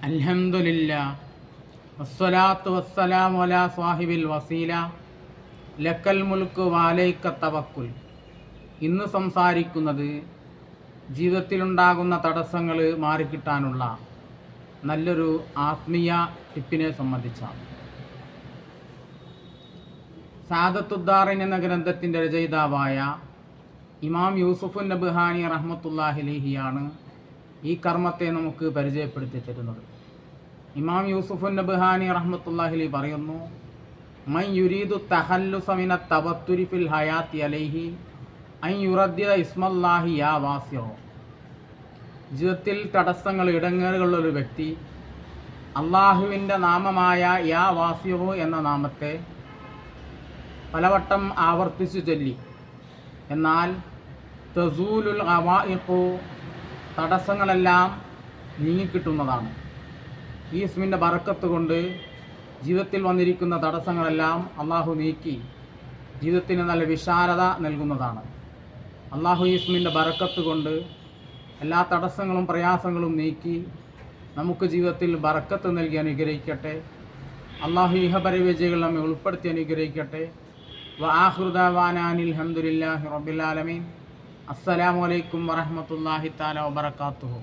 അൽഹംദുലില്ലാ വസ്സലാത്തു വസ്സലാമു അലാ സാഹിബിൽ വസീല ലക്കൽ മുൽക്ക് വാലൈക തവക്കുൽ. ഇന്ന് സംസാരിക്കുന്നത് ജീവിതത്തിലുണ്ടാകുന്ന തടസ്സങ്ങൾ മാറിക്കിട്ടാനുള്ള നല്ലൊരു ആത്മീയ ടിപ്പിനെ സംബന്ധിച്ചാണ്. സാദത്തുദ്ദാറിൻ എന്ന ഗ്രന്ഥത്തിൻ്റെ രചയിതാവായ ഇമാം യൂസുഫ് നബ്ഹാനി റഹ്മത്തുള്ളാഹി അലൈഹിയാണ് ഈ കർമ്മത്തെ നമുക്ക് പരിചയപ്പെടുത്തി തരുന്നത്. ഇമാം യൂസുഫ് നബ്ഹാനി റഹ്മത്തുള്ളാഹി അലൈഹി പറയുന്നു, മൻ യുരീദു തഖല്ലുസ മിന തവത്തുരി ഫിൽ ഹയാത്തി അലൈഹി അൻ യുറദ്ദിദ ഇസ്മല്ലാഹി യാ വാസിഉ. ജീവിതത്തിൽ തടസ്സങ്ങൾ ഇടങ്ങേറുകളുള്ള ഒരു വ്യക്തി അള്ളാഹുവിൻ്റെ നാമമായ യാ വാസിഉ എന്ന നാമത്തെ പലവട്ടം ആവർത്തിച്ചു ചൊല്ലി, എന്നാൽ തസൂലുൽ ഖവാഇഖു, തടസ്സങ്ങളെല്ലാം നീങ്ങിക്കിട്ടുന്നതാണ്. ഈ ഇസ്മിൻ്റെ ബറക്കത്ത് കൊണ്ട് ജീവിതത്തിൽ വന്നിരിക്കുന്ന തടസ്സങ്ങളെല്ലാം അള്ളാഹു നീക്കി ജീവിതത്തിന് നല്ല വിശാലത നൽകുന്നതാണ്. അള്ളാഹു ഈ ഇസ്മിൻ്റെ ബറക്കത്ത് കൊണ്ട് എല്ലാ തടസ്സങ്ങളും പ്രയാസങ്ങളും നീക്കി നമുക്ക് ജീവിതത്തിൽ ബറക്കത്ത് നൽകി അനുഗ്രഹിക്കട്ടെ. അള്ളാഹു ഇഹപര വിജയികൾ നമ്മെ ഉൾപ്പെടുത്തി അനുഗ്രഹിക്കട്ടെ. വആഖിറു ദഅവാനാ അനിൽ ഹംദുലില്ലാഹി റബ്ബിൽ ആലമീൻ. അസ്സലാമു അലൈക്കും വറഹ്മത്തുള്ളാഹി തആല വബറകാതുഹു.